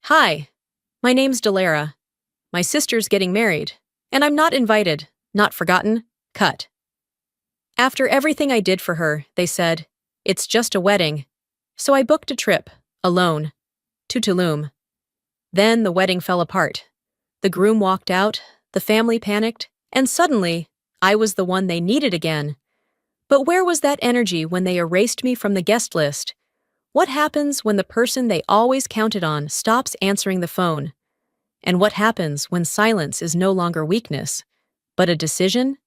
Hi, my name's Delara. My sister's getting married, and I'm not invited, not forgotten, cut. After everything I did for her, they said, it's just a wedding. So I booked a trip, alone, to Tulum. Then the wedding fell apart. The groom walked out, the family panicked, and suddenly, I was the one they needed again. But where was that energy when they erased me from the guest list? What happens when the person they always counted on stops answering the phone? And what happens when silence is no longer weakness, but a decision?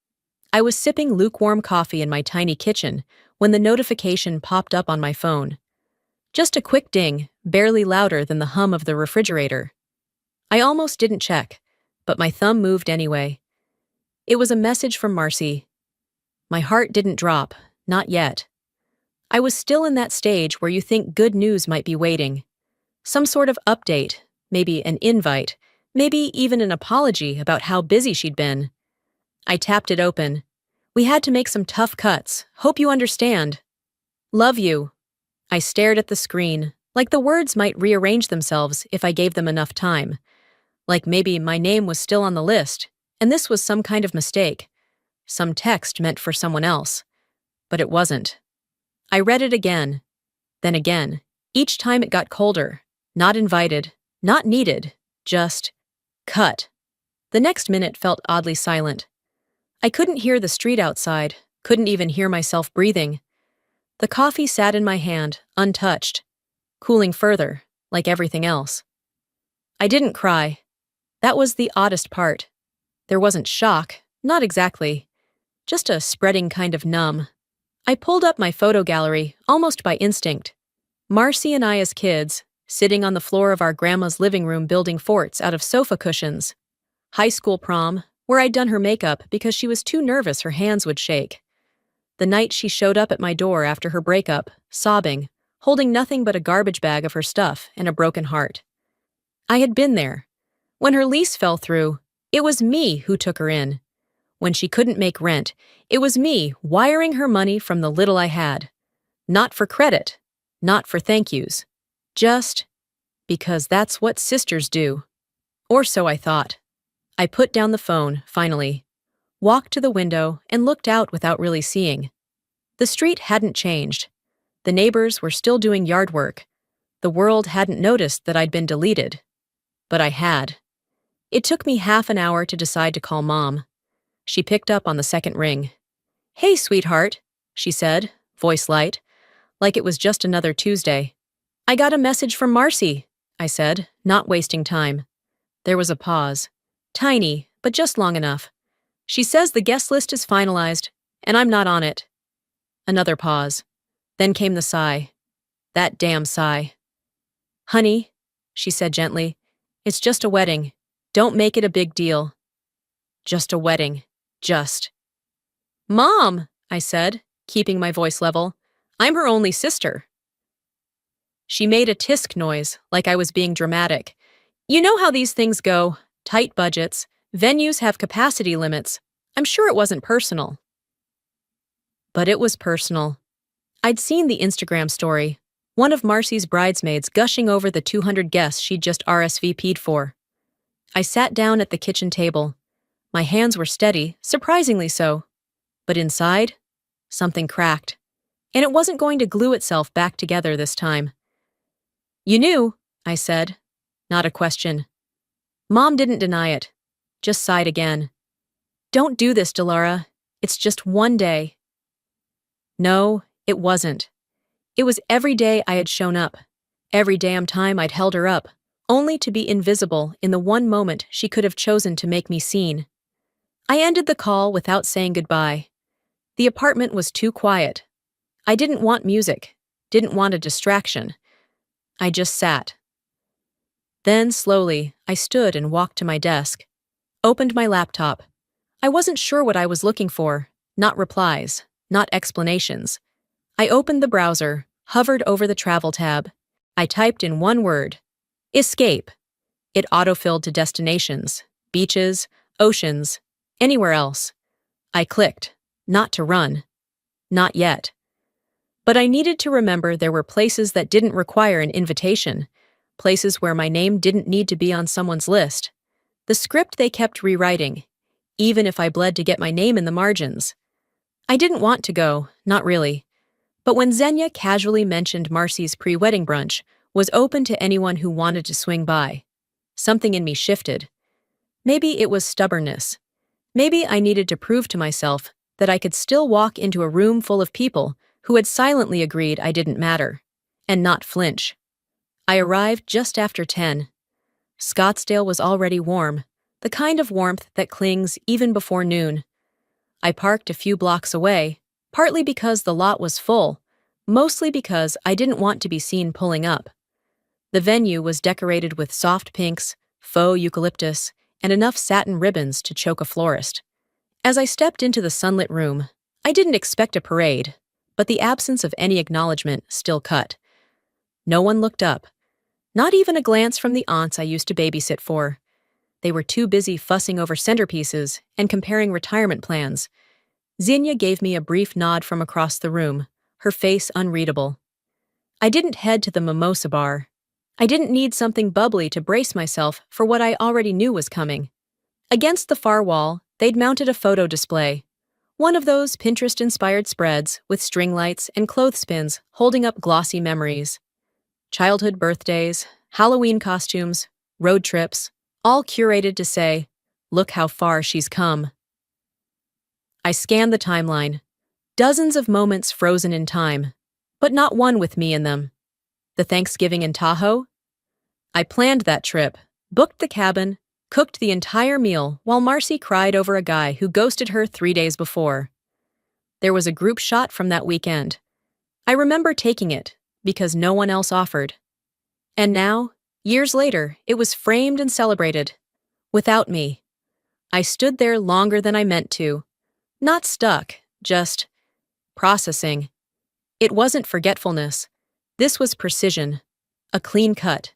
I was sipping lukewarm coffee in my tiny kitchen when the notification popped up on my phone. Just a quick ding, barely louder than the hum of the refrigerator. I almost didn't check, but my thumb moved anyway. It was a message from Marcy. My heart didn't drop, not yet. I was still in that stage where you think good news might be waiting. Some sort of update, maybe an invite, maybe even an apology about how busy she'd been. I tapped it open. We had to make some tough cuts. Hope you understand. Love you. I stared at the screen, like the words might rearrange themselves if I gave them enough time. Like maybe my name was still on the list, and this was some kind of mistake. Some text meant for someone else. But it wasn't. I read it again, then again. Each time it got colder. Not invited, not needed, just cut. The next minute felt oddly silent. I couldn't hear the street outside, couldn't even hear myself breathing. The coffee sat in my hand, untouched, cooling further, like everything else. I didn't cry. That was the oddest part. There wasn't shock, not exactly. Just a spreading kind of numb. I pulled up my photo gallery, almost by instinct. Marcy and I as kids, sitting on the floor of our grandma's living room building forts out of sofa cushions. High school prom, where I'd done her makeup because she was too nervous her hands would shake. The night she showed up at my door after her breakup, sobbing, holding nothing but a garbage bag of her stuff and a broken heart. I had been there. When her lease fell through, it was me who took her in. When she couldn't make rent, it was me wiring her money from the little I had. Not for credit, not for thank yous. Just because that's what sisters do. Or so I thought. I put down the phone, finally, walked to the window and looked out without really seeing. The street hadn't changed. The neighbors were still doing yard work. The world hadn't noticed that I'd been deleted. But I had. It took me half an hour to decide to call Mom. She picked up on the second ring. "Hey, sweetheart," she said, voice light, like it was just another Tuesday. "I got a message from Marcy," I said, not wasting time. There was a pause. Tiny, but just long enough. "She says the guest list is finalized, and I'm not on it." Another pause. Then came the sigh. That damn sigh. "Honey," she said gently, "it's just a wedding. Don't make it a big deal." Just a wedding. Just. "Mom," I said, keeping my voice level. "I'm her only sister." She made a tisk noise, like I was being dramatic. You know how these things go. Tight budgets. Venues have capacity limits. I'm sure it wasn't personal. But it was personal. I'd seen the Instagram story. One of Marcy's bridesmaids gushing over the 200 guests she'd just RSVP'd for. I sat down at the kitchen table. My hands were steady, surprisingly so. But inside, something cracked. And it wasn't going to glue itself back together this time. "You knew," I said. Not a question. Mom didn't deny it. Just sighed again. "Don't do this, Delara. It's just one day." No, it wasn't. It was every day I had shown up. Every damn time I'd held her up, only to be invisible in the one moment she could have chosen to make me seen. I ended the call without saying goodbye. The apartment was too quiet. I didn't want music, didn't want a distraction. I just sat. Then, slowly, I stood and walked to my desk. Opened my laptop. I wasn't sure what I was looking for. Not replies, not explanations. I opened the browser, hovered over the travel tab. I typed in one word. Escape. It autofilled to destinations, beaches, oceans, anywhere else. I clicked. Not to run. Not yet. But I needed to remember there were places that didn't require an invitation. places where my name didn't need to be on someone's list. The script they kept rewriting, even if I bled to get my name in the margins. I didn't want to go, not really. But when Xenia casually mentioned Marcy's pre-wedding brunch was open to anyone who wanted to swing by, something in me shifted. Maybe it was stubbornness. Maybe I needed to prove to myself that I could still walk into a room full of people who had silently agreed I didn't matter, and not flinch. I arrived just after 10. Scottsdale was already warm, the kind of warmth that clings even before noon. I parked a few blocks away, partly because the lot was full, mostly because I didn't want to be seen pulling up. The venue was decorated with soft pinks, faux eucalyptus, and enough satin ribbons to choke a florist. As I stepped into the sunlit room, I didn't expect a parade, but the absence of any acknowledgement still cut. No one looked up, not even a glance from the aunts I used to babysit for. They were too busy fussing over centerpieces and comparing retirement plans. Xenia gave me a brief nod from across the room, her face unreadable. I didn't head to the mimosa bar. I didn't need something bubbly to brace myself for what I already knew was coming. Against the far wall, they'd mounted a photo display. One of those Pinterest-inspired spreads with string lights and clothespins holding up glossy memories. Childhood birthdays, Halloween costumes, road trips, all curated to say, "Look how far she's come." I scanned the timeline. Dozens of moments frozen in time, but not one with me in them. The Thanksgiving in Tahoe? I planned that trip, booked the cabin, cooked the entire meal while Marcy cried over a guy who ghosted her 3 days before. There was a group shot from that weekend. I remember taking it, because no one else offered. And now, years later, it was framed and celebrated. Without me. I stood there longer than I meant to. Not stuck, just processing. It wasn't forgetfulness. This was precision. A clean cut.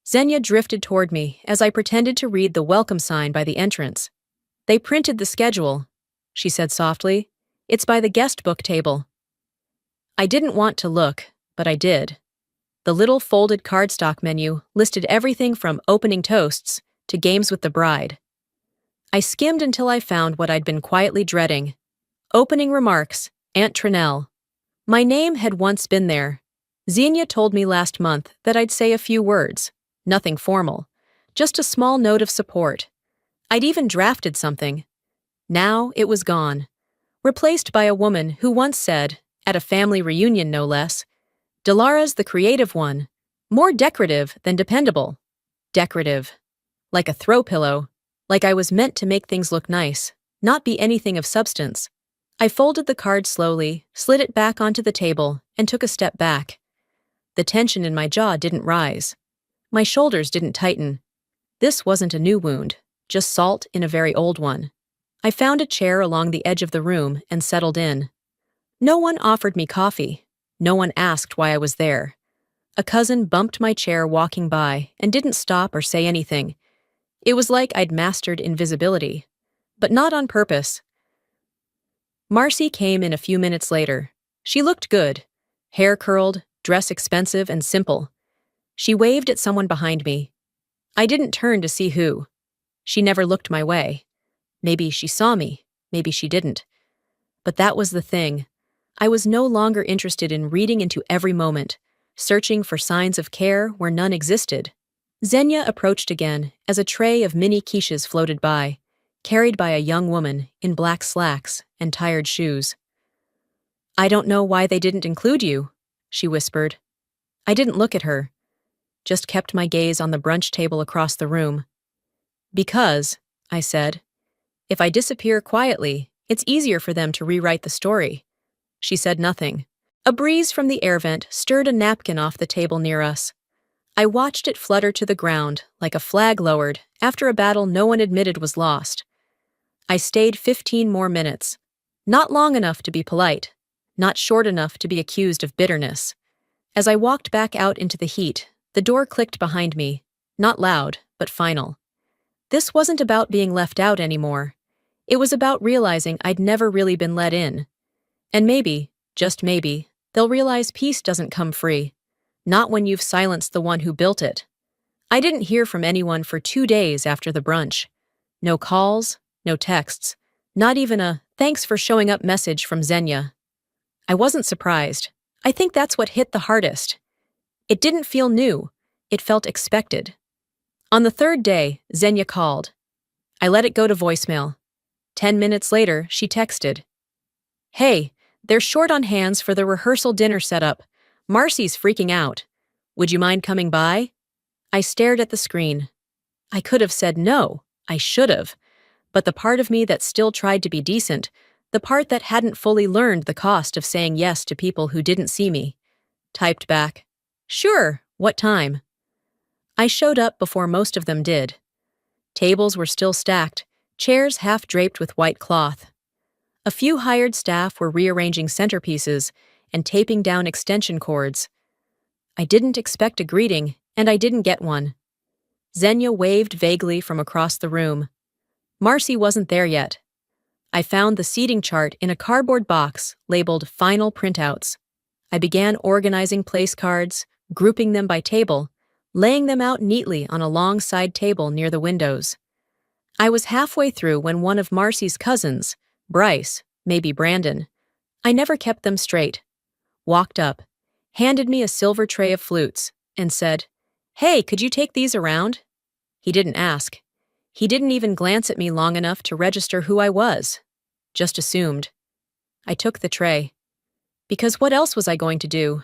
Xenia drifted toward me as I pretended to read the welcome sign by the entrance. "They printed the schedule," she said softly. "It's by the guest book table." I didn't want to look, but I did. The little folded cardstock menu listed everything from opening toasts to games with the bride. I skimmed until I found what I'd been quietly dreading. Opening remarks, Aunt Trinell. My name had once been there. Xenia told me last month that I'd say a few words, nothing formal, just a small note of support. I'd even drafted something. Now it was gone, replaced by a woman who once said, at a family reunion no less, "Dalara's the creative one, more decorative than dependable." Decorative. Like a throw pillow, like I was meant to make things look nice, not be anything of substance. I folded the card slowly, slid it back onto the table, and took a step back. The tension in my jaw didn't rise. My shoulders didn't tighten. This wasn't a new wound, just salt in a very old one. I found a chair along the edge of the room and settled in. No one offered me coffee. No one asked why I was there. A cousin bumped my chair walking by and didn't stop or say anything. It was like I'd mastered invisibility. But not on purpose. Marcy came in a few minutes later. She looked good. Hair curled, dress expensive and simple. She waved at someone behind me. I didn't turn to see who. She never looked my way. Maybe she saw me, maybe she didn't. But that was the thing. I was no longer interested in reading into every moment, searching for signs of care where none existed. Xenia approached again as a tray of mini quiches floated by, carried by a young woman in black slacks and tired shoes. "I don't know why they didn't include you," she whispered. I didn't look at her, just kept my gaze on the brunch table across the room. "Because," I said, "if I disappear quietly, it's easier for them to rewrite the story." She said nothing. A breeze from the air vent stirred a napkin off the table near us. I watched it flutter to the ground like a flag lowered after a battle no one admitted was lost. I stayed 15 more minutes. Not long enough to be polite, not short enough to be accused of bitterness. As I walked back out into the heat, the door clicked behind me, not loud, but final. This wasn't about being left out anymore. It was about realizing I'd never really been let in. And maybe, just maybe, they'll realize peace doesn't come free. Not when you've silenced the one who built it. I didn't hear from anyone for 2 days after the brunch. No calls, no texts, not even a "thanks for showing up" message from Xenia. I wasn't surprised. I think that's what hit the hardest. It didn't feel new. It felt expected. On the third day, Xenia called. I let it go to voicemail. 10 minutes later, she texted. "Hey, they're short on hands for the rehearsal dinner setup. Marcy's freaking out. Would you mind coming by?" I stared at the screen. I could have said no. I should have. But the part of me that still tried to be decent, the part that hadn't fully learned the cost of saying yes to people who didn't see me, typed back, "Sure, what time?" I showed up before most of them did. Tables were still stacked, chairs half draped with white cloth. A few hired staff were rearranging centerpieces and taping down extension cords. I didn't expect a greeting, and I didn't get one. Xenia waved vaguely from across the room. Marcy wasn't there yet. I found the seating chart in a cardboard box labeled Final Printouts. I began organizing place cards, grouping them by table, laying them out neatly on a long side table near the windows. I was halfway through when one of Marcy's cousins, Bryce, maybe Brandon, I never kept them straight, walked up, handed me a silver tray of flutes, and said, "Hey, could you take these around?" He didn't ask. He didn't even glance at me long enough to register who I was. Just assumed. I took the tray. Because what else was I going to do?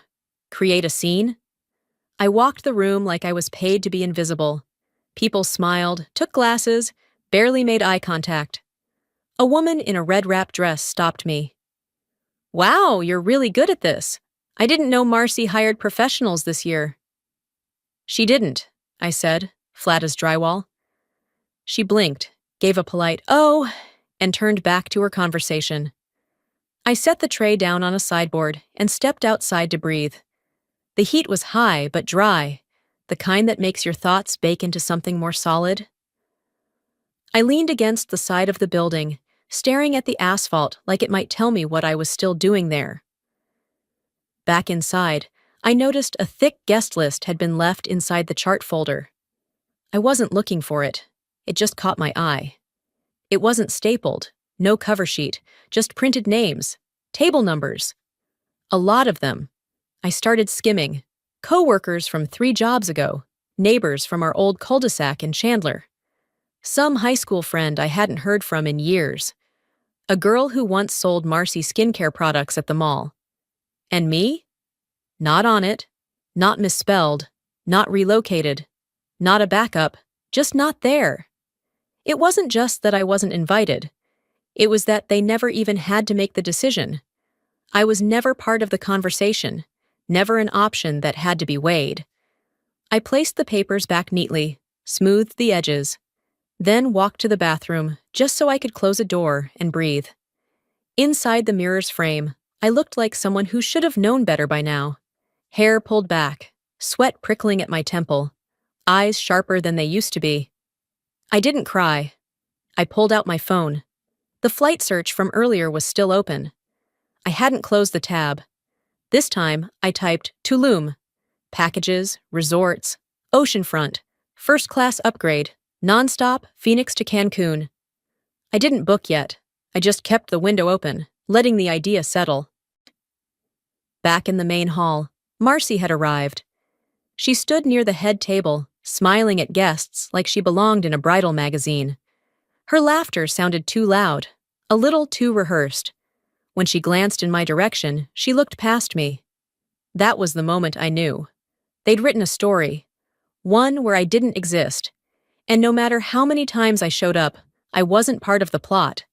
Create a scene? I walked the room like I was paid to be invisible. People smiled, took glasses, barely made eye contact. A woman in a red wrap dress stopped me. "Wow, you're really good at this. I didn't know Marcy hired professionals this year." "She didn't," I said, flat as drywall. She blinked, gave a polite "oh," and turned back to her conversation. I set the tray down on a sideboard and stepped outside to breathe. The heat was high but dry, the kind that makes your thoughts bake into something more solid. I leaned against the side of the building, staring at the asphalt like it might tell me what I was still doing there. Back inside, I noticed a thick guest list had been left inside the chart folder. I wasn't looking for it. It just caught my eye. It wasn't stapled, no cover sheet, just printed names, table numbers. A lot of them. I started skimming. Co-workers from 3 jobs ago, neighbors from our old cul-de-sac in Chandler. Some high school friend I hadn't heard from in years. A girl who once sold Marcy skincare products at the mall. And me? Not on it, not misspelled, not relocated, not a backup, just not there. It wasn't just that I wasn't invited. It was that they never even had to make the decision. I was never part of the conversation, never an option that had to be weighed. I placed the papers back neatly, smoothed the edges, then walked to the bathroom just so I could close a door and breathe. Inside the mirror's frame, I looked like someone who should have known better by now. Hair pulled back, sweat prickling at my temple, eyes sharper than they used to be. I didn't cry. I pulled out my phone. The flight search from earlier was still open. I hadn't closed the tab. This time, I typed Tulum. Packages, resorts, oceanfront, first-class upgrade, nonstop, Phoenix to Cancun. I didn't book yet. I just kept the window open, letting the idea settle. Back in the main hall, Marcy had arrived. She stood near the head table, smiling at guests like she belonged in a bridal magazine. Her laughter sounded too loud, a little too rehearsed. When she glanced in my direction, she looked past me. That was the moment I knew. They'd written a story, one where I didn't exist, and no matter how many times I showed up, I wasn't part of the plot.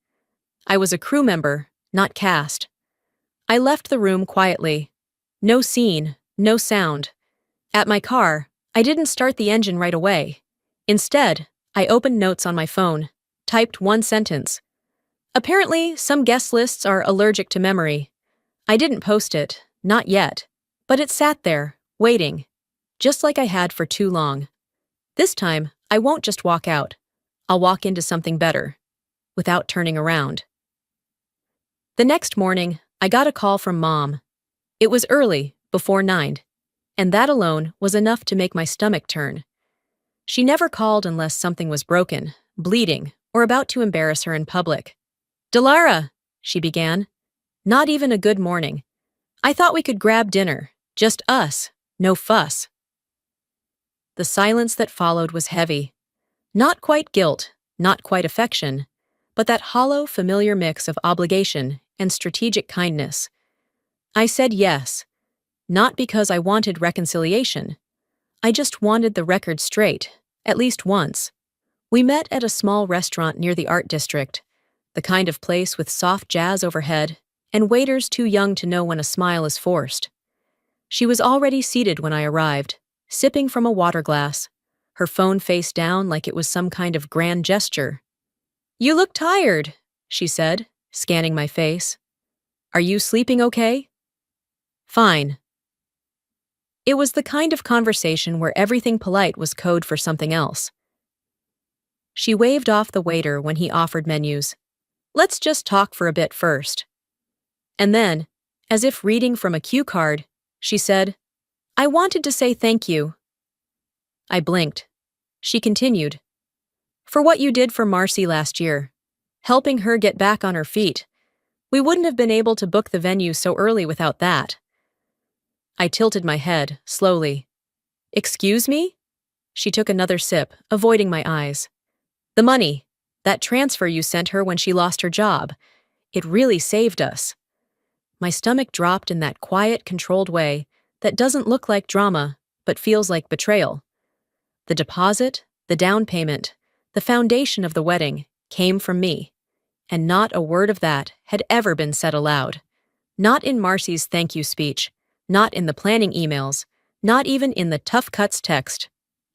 I was a crew member, not cast. I left the room quietly. No scene, no sound. At my car, I didn't start the engine right away. Instead, I opened notes on my phone, typed one sentence. Apparently, some guest lists are allergic to memory. I didn't post it, not yet, but it sat there, waiting, just like I had for too long. This time, I won't just walk out. I'll walk into something better, without turning around. The next morning, I got a call from Mom. It was early, before 9. And that alone was enough to make my stomach turn. She never called unless something was broken, bleeding, or about to embarrass her in public. "Delara," she began. "Not even a good morning. I thought we could grab dinner. Just us. No fuss." The silence that followed was heavy. Not quite guilt, not quite affection, but that hollow, familiar mix of obligation and strategic kindness. I said yes, not because I wanted reconciliation. I just wanted the record straight, at least once. We met at a small restaurant near the art district, the kind of place with soft jazz overhead and waiters too young to know when a smile is forced. She was already seated when I arrived, sipping from a water glass, her phone face down like it was some kind of grand gesture. "You look tired," she said, scanning my face. "Are you sleeping okay?" "Fine." It was the kind of conversation where everything polite was code for something else. She waved off the waiter when he offered menus. "Let's just talk for a bit first." And then, as if reading from a cue card, she said, "I wanted to say thank you." I blinked. She continued, "For what you did for Marcy last year, helping her get back on her feet. We wouldn't have been able to book the venue so early without that." I tilted my head, slowly. "Excuse me?" She took another sip, avoiding my eyes. "The money. That transfer you sent her when she lost her job. It really saved us." My stomach dropped in that quiet, controlled way that doesn't look like drama, but feels like betrayal. The deposit, the down payment, the foundation of the wedding came from me, and not a word of that had ever been said aloud. Not in Marcy's thank you speech, not in the planning emails, not even in the tough cuts text.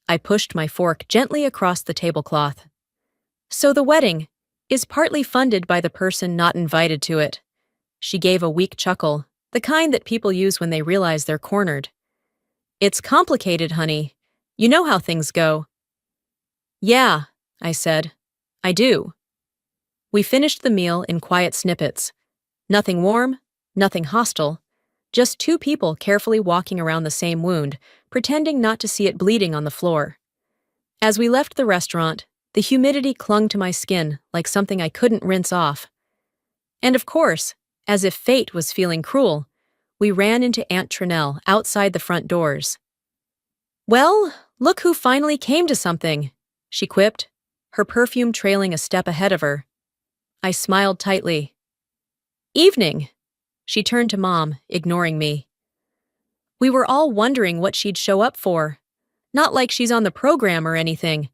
I pushed my fork gently across the tablecloth. "So the wedding is partly funded by the person not invited to it." She gave a weak chuckle, the kind that people use when they realize they're cornered. "It's complicated, honey. You know how things go." "Yeah," I said. "I do." We finished the meal in quiet snippets. Nothing warm, nothing hostile. Just two people carefully walking around the same wound, pretending not to see it bleeding on the floor. As we left the restaurant, the humidity clung to my skin like something I couldn't rinse off. And of course, as if fate was feeling cruel, we ran into Aunt Trinell outside the front doors. "Well, look who finally came to something," she quipped, her perfume trailing a step ahead of her. I smiled tightly. "Evening." She turned to Mom, ignoring me. We were all wondering what she'd show up for. Not like she's on the program or anything.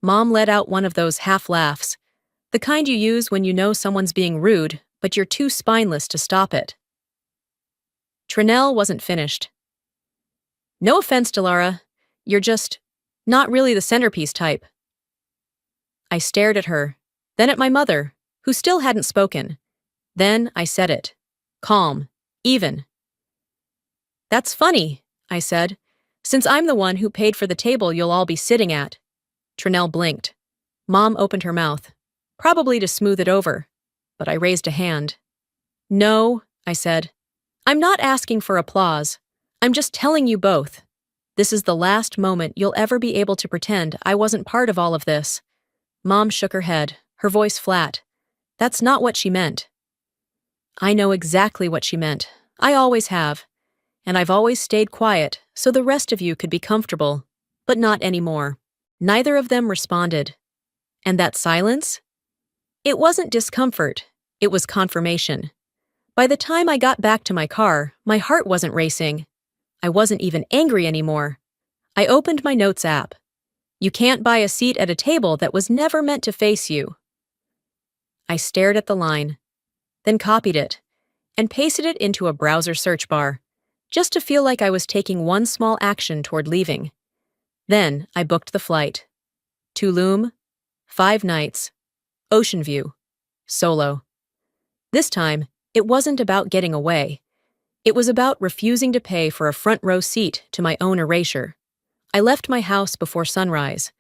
Mom let out one of those half laughs, the kind you use when you know someone's being rude, but you're too spineless to stop it. Trinell wasn't finished. "No offense, Delara. You're just not really the centerpiece type." I stared at her, then at my mother, who still hadn't spoken. Then I said it. Calm, even. "That's funny," I said, "since I'm the one who paid for the table you'll all be sitting at." Trinell blinked. Mom opened her mouth, probably to smooth it over, but I raised a hand. "No," I said. "I'm not asking for applause. I'm just telling you both. This is the last moment you'll ever be able to pretend I wasn't part of all of this." Mom shook her head, her voice flat. "That's not what she meant." I know exactly what she meant. I always have. And I've always stayed quiet so the rest of you could be comfortable, but not anymore. Neither of them responded. And that silence? It wasn't discomfort. It was confirmation. By the time I got back to my car, my heart wasn't racing. I wasn't even angry anymore. I opened my notes app. You can't buy a seat at a table that was never meant to face you. I stared at the line, then copied it, and pasted it into a browser search bar, just to feel like I was taking one small action toward leaving. Then I booked the flight. Tulum, 5 nights, ocean view, solo. This time, it wasn't about getting away. It was about refusing to pay for a front row seat to my own erasure. I left my house before sunrise.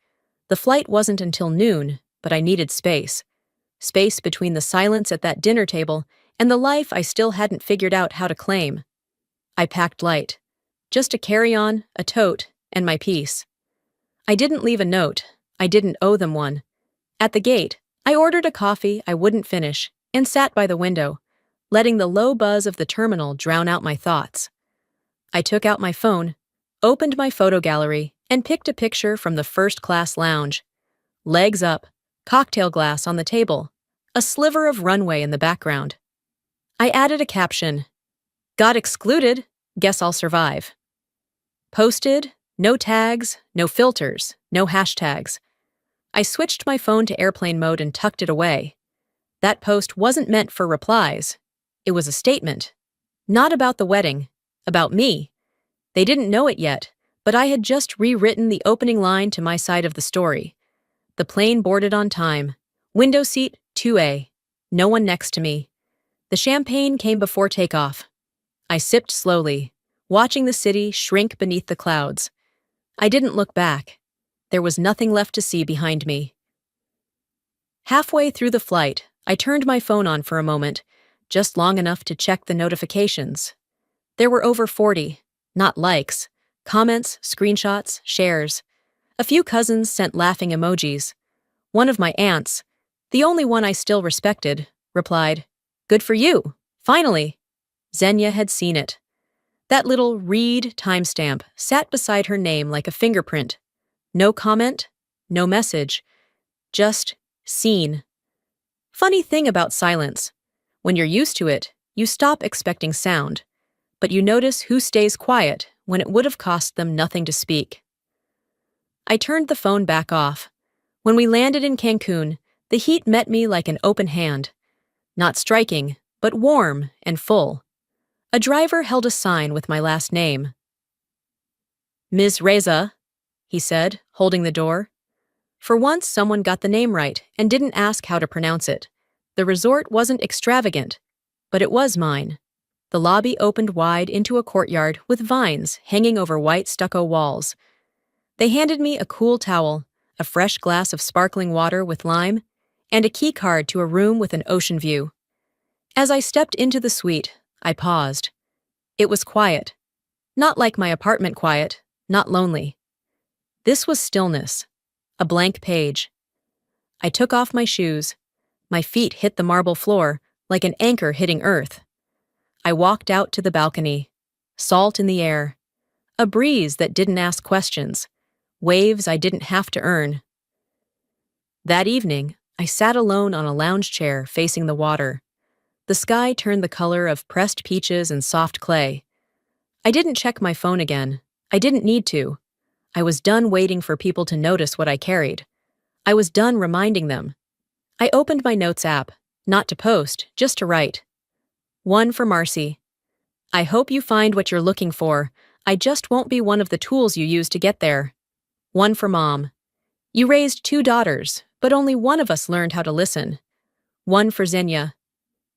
The flight wasn't until noon, but I needed space. Space between the silence at that dinner table and the life I still hadn't figured out how to claim. I packed light. Just a carry-on, a tote, and my piece. I didn't leave a note. I didn't owe them one. At the gate, I ordered a coffee I wouldn't finish and sat by the window, letting the low buzz of the terminal drown out my thoughts. I took out my phone, opened my photo gallery, and picked a picture from the first-class lounge. Legs up, cocktail glass on the table, a sliver of runway in the background. I added a caption, "Got excluded, guess I'll survive." Posted, no tags, no filters, no hashtags. I switched my phone to airplane mode and tucked it away. That post wasn't meant for replies. It was a statement. Not about the wedding, about me. They didn't know it yet, but I had just rewritten the opening line to my side of the story. The plane boarded on time. Window seat 2A. No one next to me. The champagne came before takeoff. I sipped slowly, watching the city shrink beneath the clouds. I didn't look back. There was nothing left to see behind me. Halfway through the flight, I turned my phone on for a moment, just long enough to check the notifications. There were over 40, not likes, comments, screenshots, shares. A few cousins sent laughing emojis. One of my aunts, the only one I still respected, replied, "Good for you, finally." Xenia had seen it. That little read timestamp sat beside her name like a fingerprint. No comment, no message, just seen. Funny thing about silence. When you're used to it, you stop expecting sound, but you notice who stays quiet when it would have cost them nothing to speak. I turned the phone back off. When we landed in Cancun, the heat met me like an open hand. Not striking, but warm and full. A driver held a sign with my last name. "Ms. Reza," he said, holding the door. For once, someone got the name right and didn't ask how to pronounce it. The resort wasn't extravagant, but it was mine. The lobby opened wide into a courtyard with vines hanging over white stucco walls. They handed me a cool towel, a fresh glass of sparkling water with lime, and a key card to a room with an ocean view. As I stepped into the suite, I paused. It was quiet. Not like my apartment quiet, not lonely. This was stillness, a blank page. I took off my shoes. My feet hit the marble floor like an anchor hitting earth. I walked out to the balcony. Salt in the air. A breeze that didn't ask questions. Waves I didn't have to earn. That evening, I sat alone on a lounge chair facing the water. The sky turned the color of pressed peaches and soft clay. I didn't check my phone again. I didn't need to. I was done waiting for people to notice what I carried. I was done reminding them. I opened my notes app, not to post, just to write. One for Marcy. I hope you find what you're looking for. I just won't be one of the tools you use to get there. One for Mom. You raised 2 daughters, but only one of us learned how to listen. One for Xenia.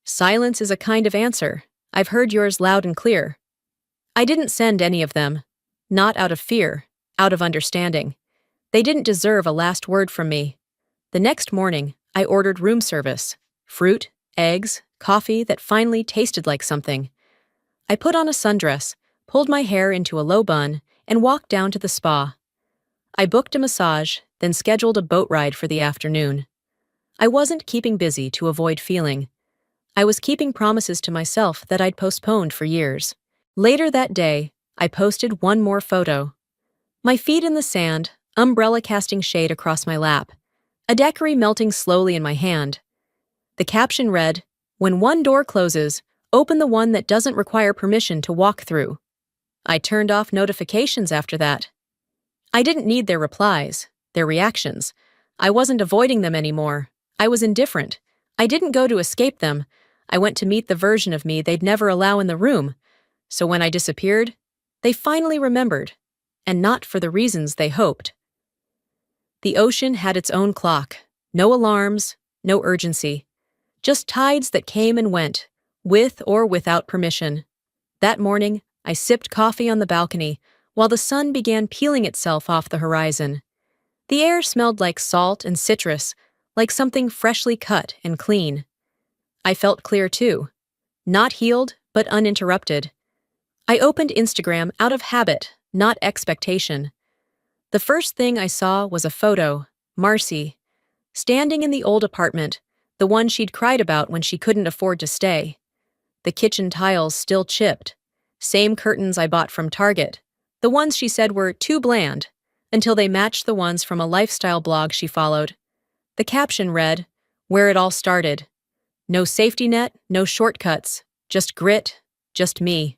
Silence is a kind of answer. I've heard yours loud and clear. I didn't send any of them. Not out of fear, out of understanding. They didn't deserve a last word from me. The next morning, I ordered room service. Fruit, eggs, coffee that finally tasted like something. I put on a sundress, pulled my hair into a low bun, and walked down to the spa. I booked a massage, then scheduled a boat ride for the afternoon. I wasn't keeping busy to avoid feeling. I was keeping promises to myself that I'd postponed for years. Later that day, I posted one more photo. My feet in the sand, umbrella casting shade across my lap, a daiquiri melting slowly in my hand. The caption read, "When one door closes, open the one that doesn't require permission to walk through." I turned off notifications after that. I didn't need their replies, their reactions. I wasn't avoiding them anymore. I was indifferent. I didn't go to escape them. I went to meet the version of me they'd never allow in the room. So when I disappeared, they finally remembered, and not for the reasons they hoped. The ocean had its own clock. No alarms, no urgency. Just tides that came and went, with or without permission. That morning, I sipped coffee on the balcony while the sun began peeling itself off the horizon. The air smelled like salt and citrus, like something freshly cut and clean. I felt clear too. Not healed, but uninterrupted. I opened Instagram out of habit, not expectation. The first thing I saw was a photo, Marcy, standing in the old apartment, the one she'd cried about when she couldn't afford to stay. The kitchen tiles still chipped. Same curtains I bought from Target. The ones she said were too bland, until they matched the ones from a lifestyle blog she followed. The caption read, "Where it all started. No safety net, no shortcuts, just grit, just me."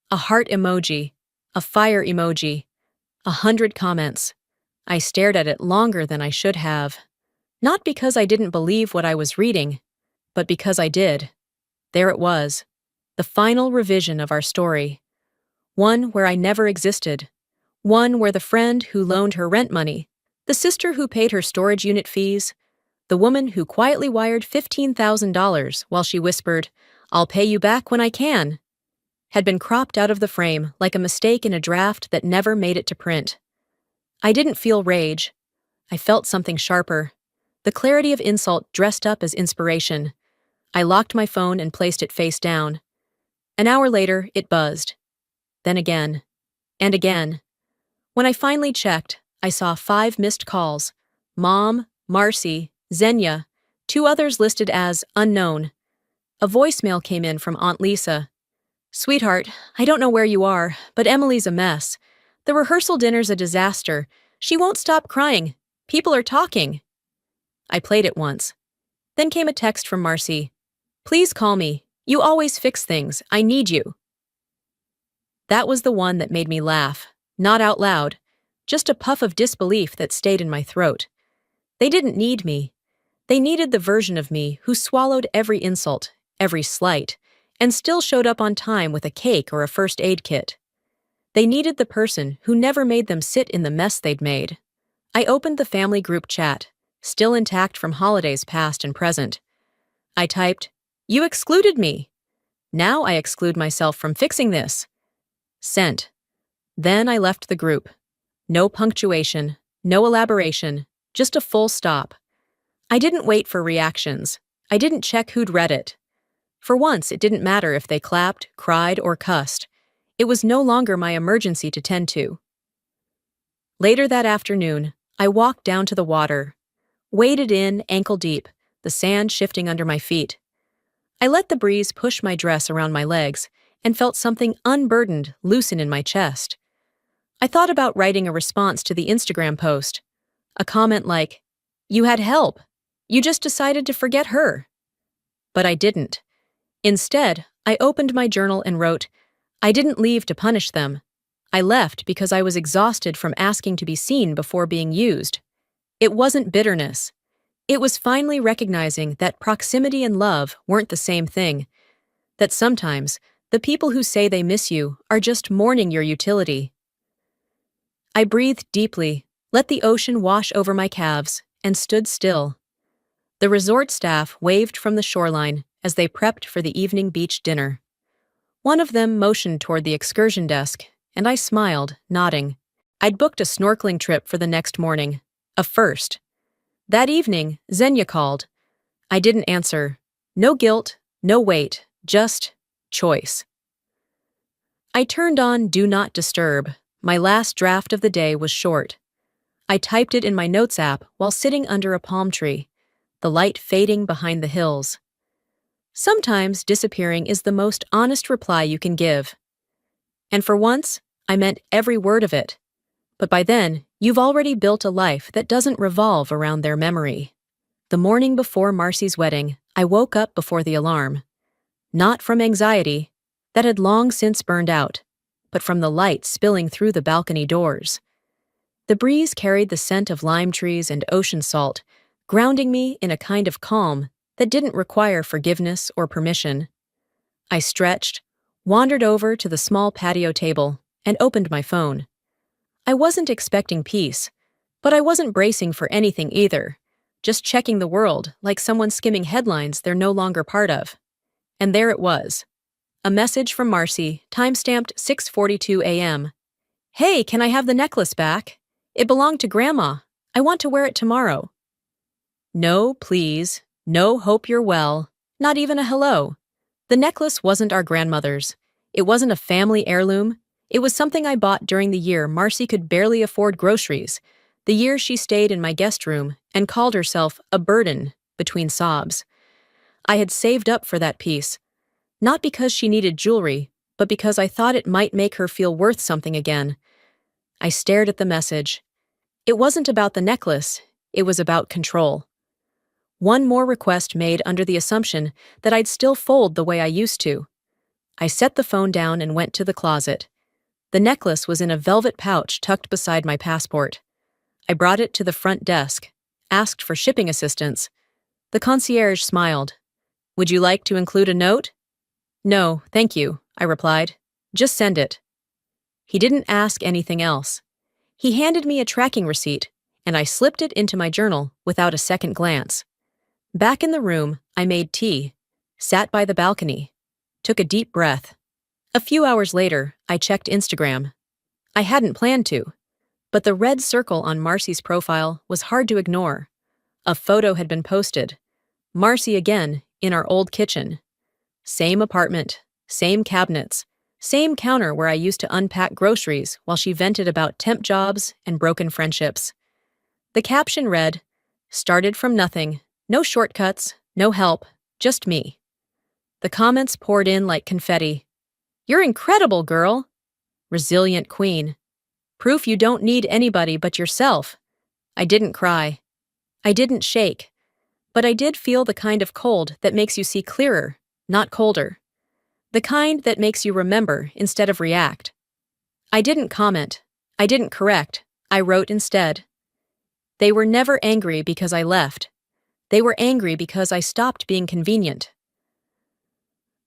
A heart emoji, a fire emoji, 100 comments. I stared at it longer than I should have. Not because I didn't believe what I was reading, but because I did. There it was, the final revision of our story. One where I never existed. One where the friend who loaned her rent money, the sister who paid her storage unit fees, the woman who quietly wired $15,000 while she whispered, "I'll pay you back when I can," had been cropped out of the frame like a mistake in a draft that never made it to print. I didn't feel rage. I felt something sharper. The clarity of insult dressed up as inspiration. I locked my phone and placed it face down. An hour later, it buzzed. Then again. And again. When I finally checked, I saw 5 missed calls. Mom, Marcy, Xenia, 2 others listed as unknown. A voicemail came in from Aunt Lisa. "Sweetheart, I don't know where you are, but Emily's a mess. The rehearsal dinner's a disaster. She won't stop crying. People are talking." I played it once. Then came a text from Marcy. "Please call me. You always fix things. I need you." That was the one that made me laugh. Not out loud. Just a puff of disbelief that stayed in my throat. They didn't need me. They needed the version of me who swallowed every insult, every slight, and still showed up on time with a cake or a first aid kit. They needed the person who never made them sit in the mess they'd made. I opened the family group chat, still intact from holidays past and present. I typed, "You excluded me. Now I exclude myself from fixing this." Sent. Then I left the group. No punctuation, no elaboration, just a full stop. I didn't wait for reactions. I didn't check who'd read it. For once, it didn't matter if they clapped, cried, or cussed. It was no longer my emergency to tend to. Later that afternoon, I walked down to the water. Waded in, ankle deep, the sand shifting under my feet. I let the breeze push my dress around my legs and felt something unburdened loosen in my chest. I thought about writing a response to the Instagram post. A comment like, "You had help. You just decided to forget her." But I didn't. Instead, I opened my journal and wrote, "I didn't leave to punish them. I left because I was exhausted from asking to be seen before being used." It wasn't bitterness. It was finally recognizing that proximity and love weren't the same thing. That sometimes, the people who say they miss you are just mourning your utility. I breathed deeply, let the ocean wash over my calves, and stood still. The resort staff waved from the shoreline as they prepped for the evening beach dinner. One of them motioned toward the excursion desk, and I smiled, nodding. I'd booked a snorkeling trip for the next morning. A first. That evening, Xenia called. I didn't answer. No guilt, no weight, just choice. I turned on Do Not Disturb. My last draft of the day was short. I typed it in my notes app while sitting under a palm tree, the light fading behind the hills. Sometimes disappearing is the most honest reply you can give. And for once, I meant every word of it. But by then, you've already built a life that doesn't revolve around their memory. The morning before Marcy's wedding, I woke up before the alarm. Not from anxiety, that had long since burned out, but from the light spilling through the balcony doors. The breeze carried the scent of lime trees and ocean salt, grounding me in a kind of calm that didn't require forgiveness or permission. I stretched, wandered over to the small patio table, and opened my phone. I wasn't expecting peace, but I wasn't bracing for anything either, just checking the world like someone skimming headlines they're no longer part of. And there it was. A message from Marcy, time-stamped 6:42 a.m. "Hey, can I have the necklace back? It belonged to Grandma. I want to wear it tomorrow." No, please. No, hope you're well. Not even a hello. The necklace wasn't our grandmother's. It wasn't a family heirloom. It was something I bought during the year Marcy could barely afford groceries, the year she stayed in my guest room and called herself a burden between sobs. I had saved up for that piece, not because she needed jewelry, but because I thought it might make her feel worth something again. I stared at the message. It wasn't about the necklace, it was about control. One more request made under the assumption that I'd still fold the way I used to. I set the phone down and went to the closet. The necklace was in a velvet pouch tucked beside my passport. I brought it to the front desk, asked for shipping assistance. The concierge smiled. "Would you like to include a note?" "No, thank you," I replied. "Just send it." He didn't ask anything else. He handed me a tracking receipt, and I slipped it into my journal without a second glance. Back in the room, I made tea, sat by the balcony, took a deep breath. A few hours later, I checked Instagram. I hadn't planned to, but the red circle on Marcy's profile was hard to ignore. A photo had been posted. Marcy again, in our old kitchen. Same apartment, same cabinets, same counter where I used to unpack groceries while she vented about temp jobs and broken friendships. The caption read, "Started from nothing, no shortcuts, no help, just me." The comments poured in like confetti. "You're incredible, girl." "Resilient queen." "Proof you don't need anybody but yourself." I didn't cry. I didn't shake. But I did feel the kind of cold that makes you see clearer, not colder. The kind that makes you remember instead of react. I didn't comment. I didn't correct. I wrote instead. They were never angry because I left. They were angry because I stopped being convenient.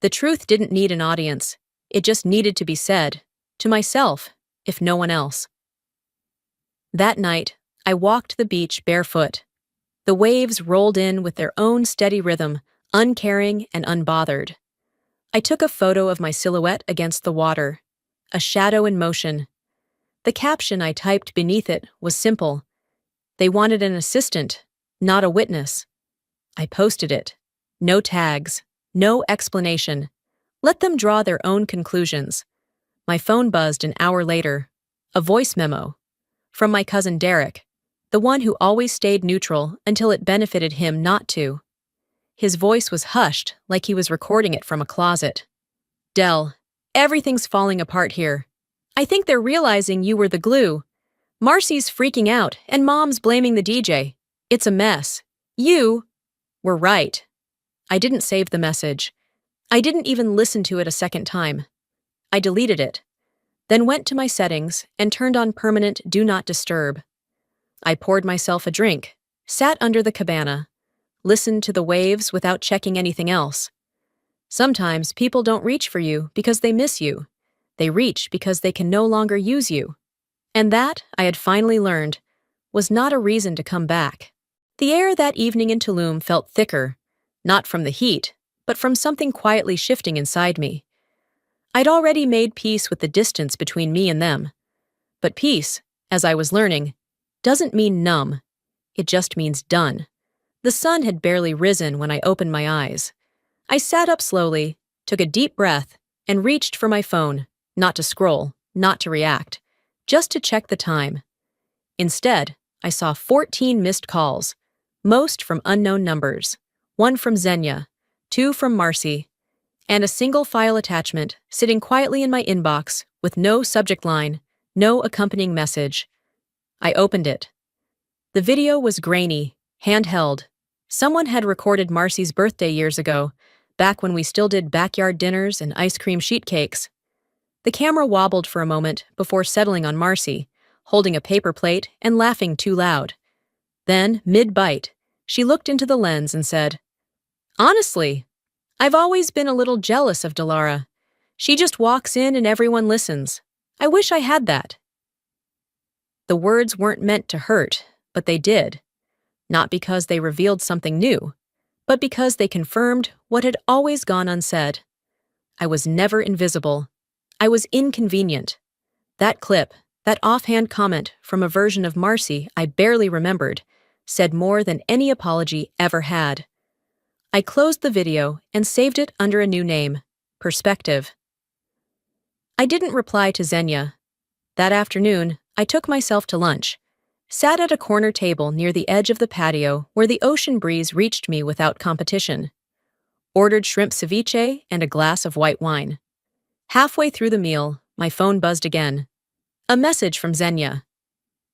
The truth didn't need an audience. It just needed to be said. To myself, if no one else. That night, I walked the beach barefoot. The waves rolled in with their own steady rhythm, uncaring and unbothered. I took a photo of my silhouette against the water, a shadow in motion. The caption I typed beneath it was simple. They wanted an assistant, not a witness. I posted it. No tags, no explanation. Let them draw their own conclusions. My phone buzzed an hour later. A voice memo. From my cousin Derek, the one who always stayed neutral until it benefited him not to. His voice was hushed, like he was recording it from a closet. "Del, everything's falling apart here. I think they're realizing you were the glue. Marcy's freaking out, and Mom's blaming the DJ. It's a mess. You were right." I didn't save the message. I didn't even listen to it a second time. I deleted it, then went to my settings and turned on permanent Do Not Disturb. I poured myself a drink, sat under the cabana, listened to the waves without checking anything else. Sometimes people don't reach for you because they miss you. They reach because they can no longer use you. And that, I had finally learned, was not a reason to come back. The air that evening in Tulum felt thicker, not from the heat, but from something quietly shifting inside me. I'd already made peace with the distance between me and them. But peace, as I was learning, doesn't mean numb. It just means done. The sun had barely risen when I opened my eyes. I sat up slowly, took a deep breath, and reached for my phone, not to scroll, not to react, just to check the time. Instead, I saw 14 missed calls, most from unknown numbers, one from Xenia, two from Marcy, and a single file attachment sitting quietly in my inbox with no subject line, no accompanying message. I opened it. The video was grainy, handheld. Someone had recorded Marcy's birthday years ago, back when we still did backyard dinners and ice cream sheet cakes. The camera wobbled for a moment before settling on Marcy, holding a paper plate and laughing too loud. Then, mid-bite, she looked into the lens and said, "Honestly, I've always been a little jealous of Delara. She just walks in and everyone listens. I wish I had that." The words weren't meant to hurt, but they did. Not because they revealed something new, but because they confirmed what had always gone unsaid. I was never invisible. I was inconvenient. That clip, that offhand comment from a version of Marcy I barely remembered, said more than any apology ever had. I closed the video and saved it under a new name, Perspective. I didn't reply to Xenia. That afternoon, I took myself to lunch, sat at a corner table near the edge of the patio where the ocean breeze reached me without competition, ordered shrimp ceviche and a glass of white wine. Halfway through the meal, my phone buzzed again. A message from Xenia.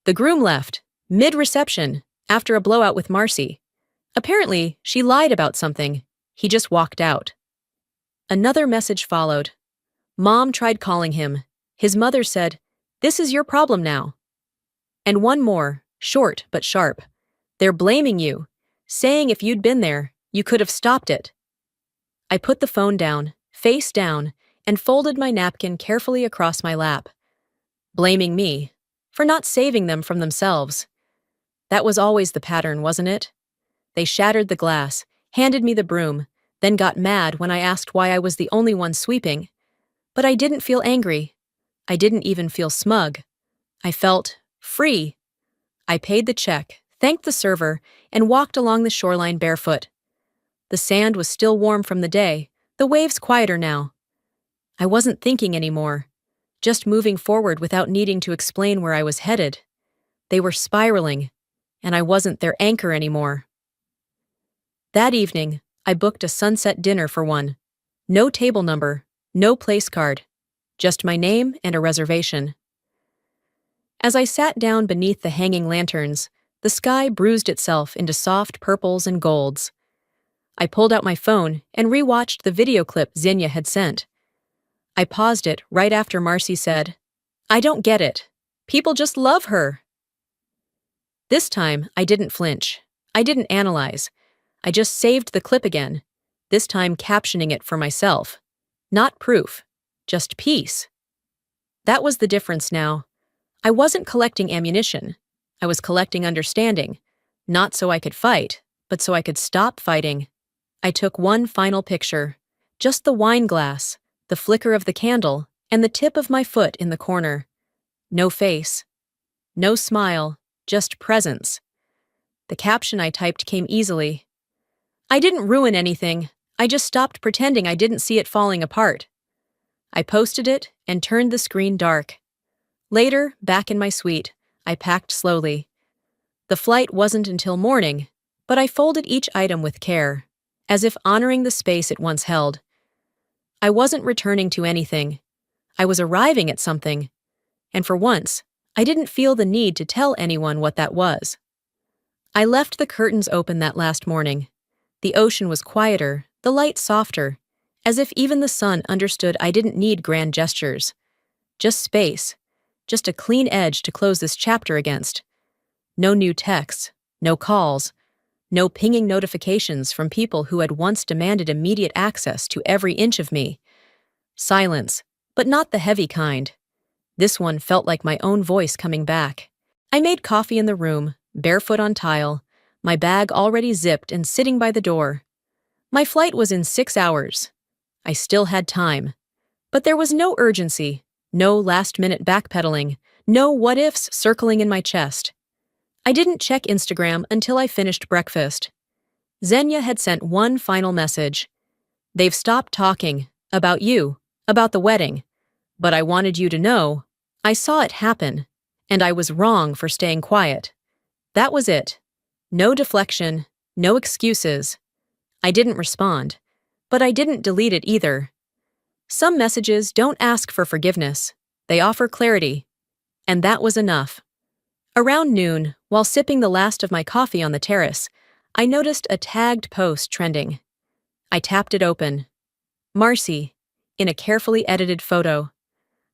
The groom left, mid-reception, after a blowout with Marcy. Apparently, she lied about something. He just walked out. Another message followed. Mom tried calling him. His mother said, "This is your problem now." And one more, short but sharp. They're blaming you, saying if you'd been there, you could have stopped it. I put the phone down, face down, and folded my napkin carefully across my lap. Blaming me for not saving them from themselves. That was always the pattern, wasn't it? They shattered the glass, handed me the broom, then got mad when I asked why I was the only one sweeping. But I didn't feel angry. I didn't even feel smug. I felt free. I paid the check, thanked the server, and walked along the shoreline barefoot. The sand was still warm from the day, the waves quieter now. I wasn't thinking anymore, just moving forward without needing to explain where I was headed. They were spiraling, and I wasn't their anchor anymore. That evening, I booked a sunset dinner for one. No table number, no place card, just my name and a reservation. As I sat down beneath the hanging lanterns, the sky bruised itself into soft purples and golds. I pulled out my phone and rewatched the video clip Xenia had sent. I paused it right after Marcy said, "I don't get it. People just love her." This time, I didn't flinch. I didn't analyze. I just saved the clip again, this time captioning it for myself. Not proof, just peace. That was the difference now. I wasn't collecting ammunition. I was collecting understanding, not so I could fight, but so I could stop fighting. I took one final picture, just the wine glass, the flicker of the candle, and the tip of my foot in the corner. No face, no smile, just presence. The caption I typed came easily. I didn't ruin anything. I just stopped pretending I didn't see it falling apart. I posted it and turned the screen dark. Later, back in my suite, I packed slowly. The flight wasn't until morning, but I folded each item with care, as if honoring the space it once held. I wasn't returning to anything. I was arriving at something. And for once, I didn't feel the need to tell anyone what that was. I left the curtains open that last morning. The ocean was quieter, the light softer, as if even the sun understood I didn't need grand gestures. Just space, just a clean edge to close this chapter against. No new texts, no calls, no pinging notifications from people who had once demanded immediate access to every inch of me. Silence, but not the heavy kind. This one felt like my own voice coming back. I made coffee in the room, barefoot on tile, my bag already zipped and sitting by the door. My flight was in 6 hours. I still had time. But there was no urgency, no last-minute backpedaling, no what-ifs circling in my chest. I didn't check Instagram until I finished breakfast. Xenia had sent one final message. "They've stopped talking. About you. About the wedding. But I wanted you to know. I saw it happen. And I was wrong for staying quiet." That was it. No deflection. No excuses. I didn't respond. But I didn't delete it either. Some messages don't ask for forgiveness. They offer clarity. And that was enough. Around noon, while sipping the last of my coffee on the terrace, I noticed a tagged post trending. I tapped it open. Marcy, in a carefully edited photo.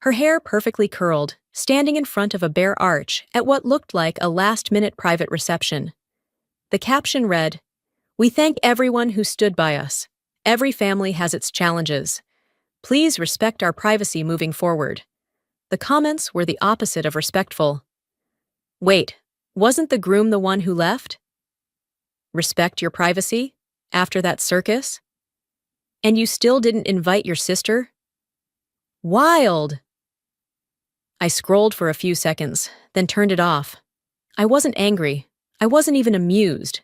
Her hair perfectly curled, standing in front of a bare arch at what looked like a last-minute private reception. The caption read, "We thank everyone who stood by us. Every family has its challenges. Please respect our privacy moving forward." The comments were the opposite of respectful. Wait, wasn't the groom the one who left? Respect your privacy? After that circus? And you still didn't invite your sister? Wild! I scrolled for a few seconds, then turned it off. I wasn't angry. I wasn't even amused.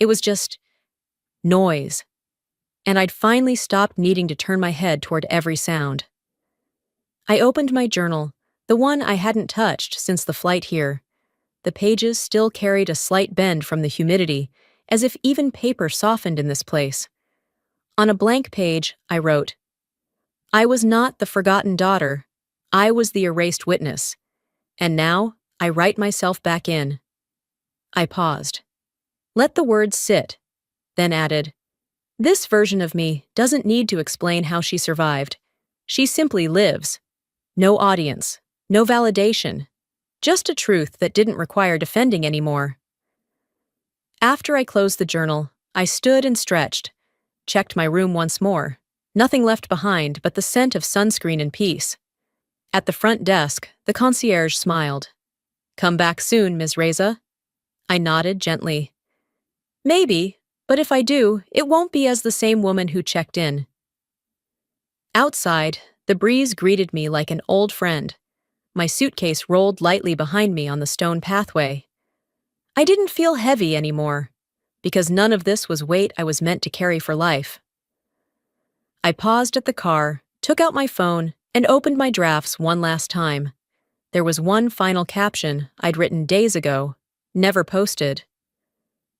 It was just noise. And I'd finally stopped needing to turn my head toward every sound. I opened my journal, the one I hadn't touched since the flight here. The pages still carried a slight bend from the humidity, as if even paper softened in this place. On a blank page, I wrote, "I was not the forgotten daughter. I was the erased witness. And now, I write myself back in." I paused. Let the words sit, then added, "This version of me doesn't need to explain how she survived. She simply lives. No audience, no validation, just a truth that didn't require defending anymore." After I closed the journal, I stood and stretched, checked my room once more. Nothing left behind but the scent of sunscreen and peace. At the front desk, the concierge smiled. "Come back soon, Ms. Reza." I nodded gently. "Maybe, but if I do, it won't be as the same woman who checked in." Outside, the breeze greeted me like an old friend. My suitcase rolled lightly behind me on the stone pathway. I didn't feel heavy anymore, because none of this was weight I was meant to carry for life. I paused at the car, took out my phone, and opened my drafts one last time. There was one final caption I'd written days ago, never posted.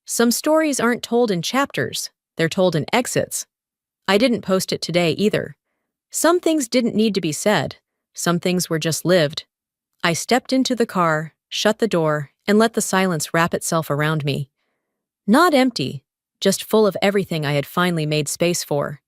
Some stories aren't told in chapters, they're told in exits. I didn't post it today either. Some things didn't need to be said. Some things were just lived. I stepped into the car, shut the door, and let the silence wrap itself around me. Not empty, just full of everything I had finally made space for.